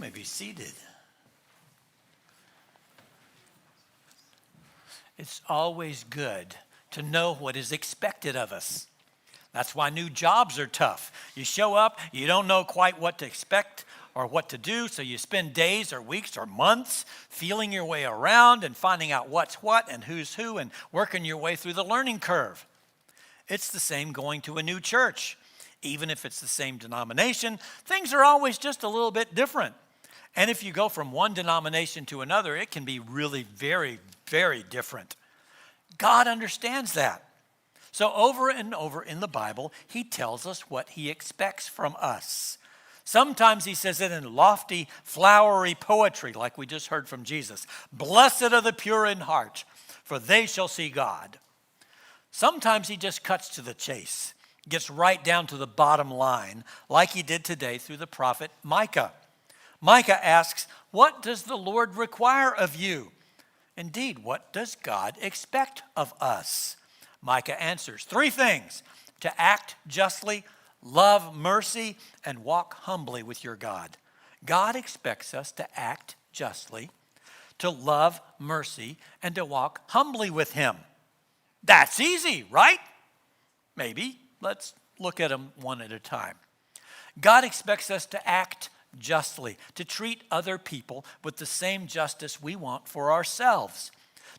may be seated. It's always good to know what is expected of us. That's why new jobs are tough. You show up, you don't know quite what to expect or what to do, so you spend days or weeks or months feeling your way around and finding out what's what and who's who and working your way through the learning curve. It's the same going to a new church. Even if it's the same denomination, things are always just a little bit different. And if you go from one denomination to another, it can be really very, very different. God understands that. So over and over in the Bible, he tells us what he expects from us. Sometimes he says it in lofty, flowery poetry, like we just heard from Jesus. Blessed are the pure in heart, for they shall see God. Sometimes he just cuts to the chase, gets right down to the bottom line, like he did today through the prophet Micah. Micah asks, what does the Lord require of you? Indeed, what does God expect of us? Micah answers 3 things: to act justly, love mercy, and walk humbly with your God. God expects us to act justly, to love mercy, and to walk humbly with him. That's easy, right? Maybe. Let's look at them one at a time. God expects us to act justly, to treat other people with the same justice we want for ourselves,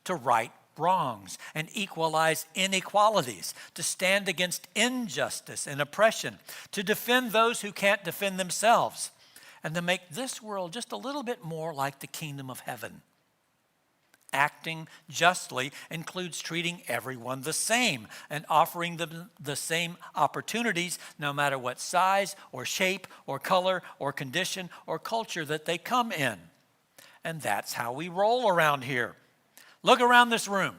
to right wrongs and equalize inequalities, to stand against injustice and oppression, to defend those who can't defend themselves, and to make this world just a little bit more like the kingdom of heaven. Acting justly includes treating everyone the same and offering them the same opportunities, no matter what size or shape or color or condition or culture that they come in. And that's how we roll around here. Look around this room,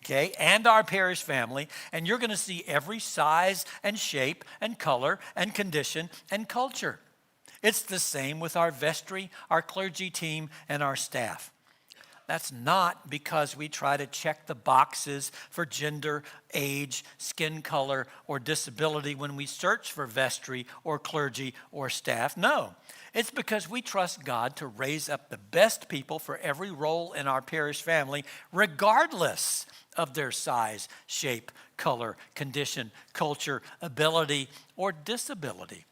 okay, and our parish family, and you're going to see every size and shape and color and condition and culture. It's the same with our vestry, our clergy team, and our staff. That's not because we try to check the boxes for gender, age, skin color, or disability when we search for vestry or clergy or staff. No, it's because we trust God to raise up the best people for every role in our parish family, regardless of their size, shape, color, condition, culture, ability, or disability.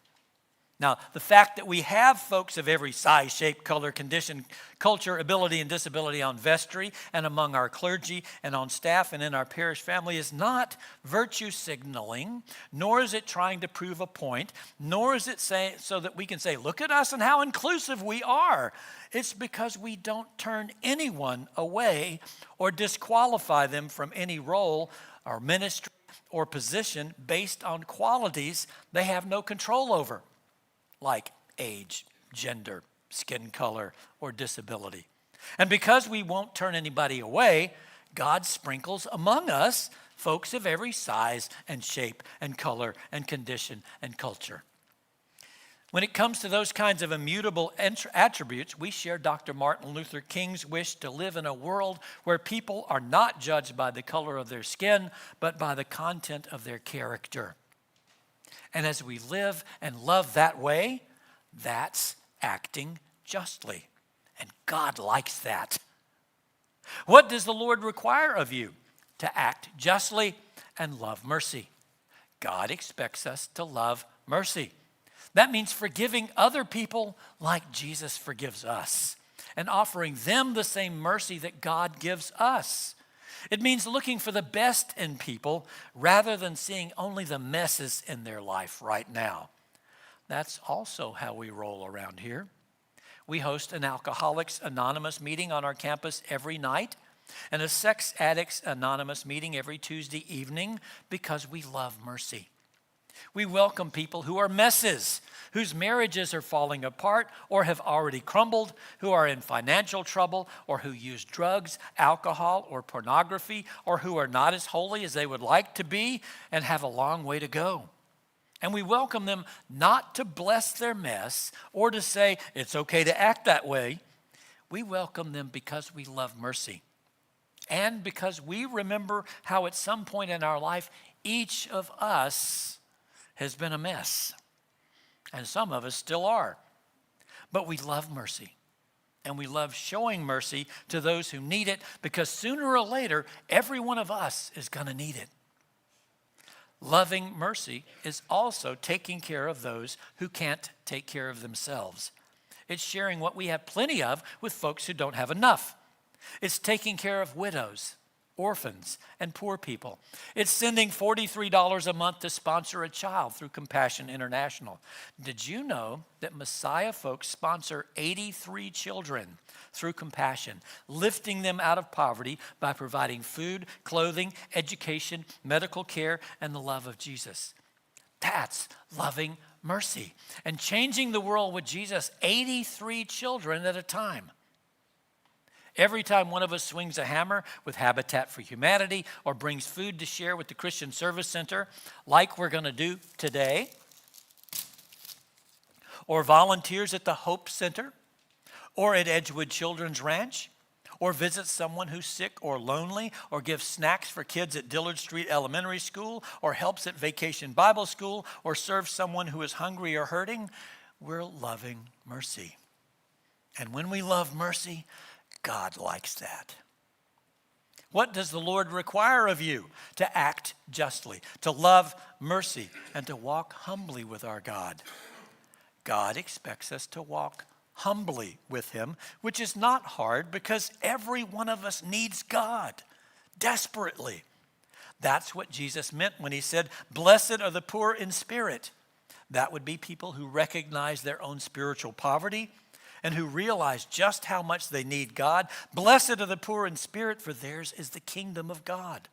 Now, the fact that we have folks of every size, shape, color, condition, culture, ability, and disability on vestry and among our clergy and on staff and in our parish family is not virtue signaling, nor is it trying to prove a point, nor is it so that we can say, look at us and how inclusive we are. It's because we don't turn anyone away or disqualify them from any role or ministry or position based on qualities they have no control over, like age, gender, skin color, or disability. And because we won't turn anybody away, God sprinkles among us folks of every size and shape and color and condition and culture. When it comes to those kinds of immutable attributes, we share Dr. Martin Luther King's wish to live in a world where people are not judged by the color of their skin, but by the content of their character. And as we live and love that way, that's acting justly. And God likes that. What does the Lord require of you? To act justly and love mercy. God expects us to love mercy. That means forgiving other people like Jesus forgives us and offering them the same mercy that God gives us. It means looking for the best in people rather than seeing only the messes in their life right now. That's also how we roll around here. We host an Alcoholics Anonymous meeting on our campus every night and a Sex Addicts Anonymous meeting every Tuesday evening because we love mercy. We welcome people who are messes, whose marriages are falling apart or have already crumbled, who are in financial trouble, or who use drugs, alcohol, or pornography, or who are not as holy as they would like to be and have a long way to go. And we welcome them not to bless their mess or to say it's okay to act that way. We welcome them because we love mercy and because we remember how at some point in our life, each of us has been a mess. And some of us still are. But we love mercy. And we love showing mercy to those who need it, because sooner or later, every one of us is going to need it. Loving mercy is also taking care of those who can't take care of themselves. It's sharing what we have plenty of with folks who don't have enough. It's taking care of widows, orphans, and poor people. It's sending $43 a month to sponsor a child through Compassion International. Did you know that Messiah folks sponsor 83 children through Compassion, lifting them out of poverty by providing food, clothing, education, medical care, and the love of Jesus? That's loving mercy and changing the world with Jesus, 83 children at a time. Every time one of us swings a hammer with Habitat for Humanity or brings food to share with the Christian Service Center, like we're going to do today, or volunteers at the Hope Center, or at Edgewood Children's Ranch, or visits someone who's sick or lonely, or gives snacks for kids at Dillard Street Elementary School, or helps at Vacation Bible School, or serves someone who is hungry or hurting, we're loving mercy. And when we love mercy, God likes that. What does the Lord require of you? To act justly, to love mercy, and to walk humbly with our God. God expects us to walk humbly with him, which is not hard because every one of us needs God desperately. That's what Jesus meant when he said, "Blessed are the poor in spirit." That would be people who recognize their own spiritual poverty and who realize just how much they need God. Blessed are the poor in spirit, for theirs is the kingdom of God.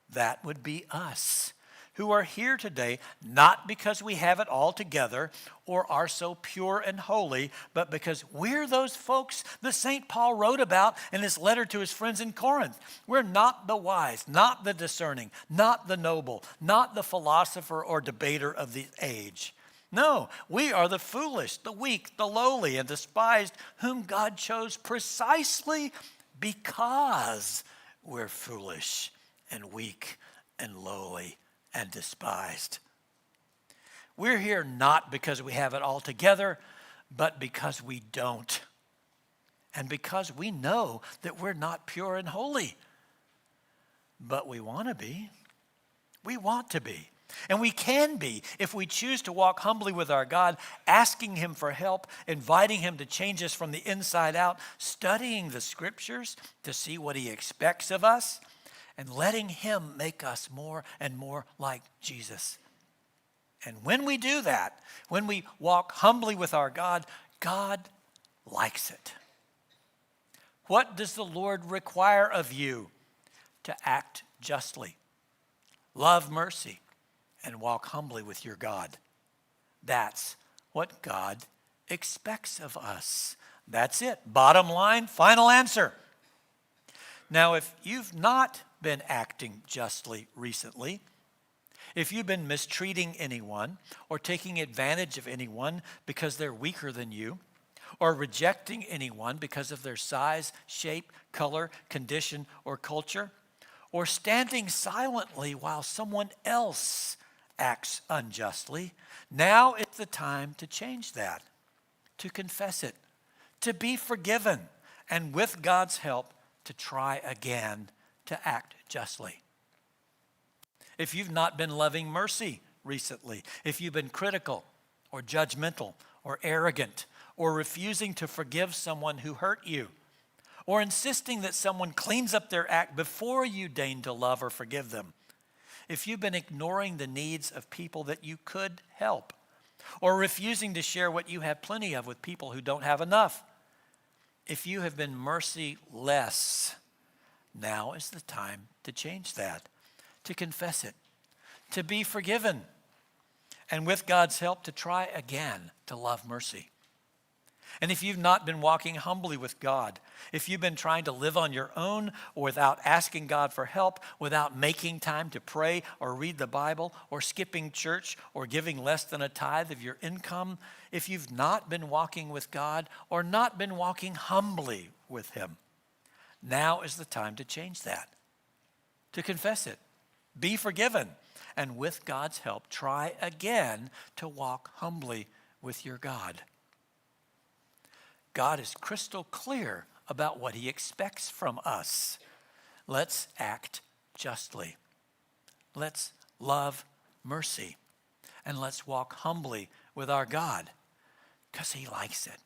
That would be us, who are here today, not because we have it all together or are so pure and holy, but because we're those folks that St. Paul wrote about in his letter to his friends in Corinth. We're not the wise, not the discerning, not the noble, not the philosopher or debater of the age. No, we are the foolish, the weak, the lowly, and despised, whom God chose precisely because we're foolish and weak and lowly and despised. We're here not because we have it all together, but because we don't. And because we know that we're not pure and holy. But we want to be. We want to be. And we can be if we choose to walk humbly with our God, asking him for help, inviting him to change us from the inside out, studying the scriptures to see what he expects of us, and letting him make us more and more like Jesus. And when we do that, when we walk humbly with our God, God likes it. What does the Lord require of you? To act justly, love mercy, and walk humbly with your God. That's what God expects of us. That's it. Bottom line, final answer. Now, if you've not been acting justly recently, if you've been mistreating anyone or taking advantage of anyone because they're weaker than you, or rejecting anyone because of their size, shape, color, condition, or culture, or standing silently while someone else acts unjustly, now is the time to change that, to confess it, to be forgiven, and with God's help, to try again to act justly. If you've not been loving mercy recently, if you've been critical or judgmental or arrogant or refusing to forgive someone who hurt you, or insisting that someone cleans up their act before you deign to love or forgive them, if you've been ignoring the needs of people that you could help, or refusing to share what you have plenty of with people who don't have enough, if you have been merciless, now is the time to change that, to confess it, to be forgiven, and with God's help to try again to love mercy. And if you've not been walking humbly with God, if you've been trying to live on your own or without asking God for help, without making time to pray or read the Bible or skipping church or giving less than a tithe of your income, if you've not been walking with God or not been walking humbly with him, now is the time to change that, to confess it, be forgiven, and with God's help, try again to walk humbly with your God. God is crystal clear about what he expects from us. Let's act justly. Let's love mercy. And let's walk humbly with our God because he likes it.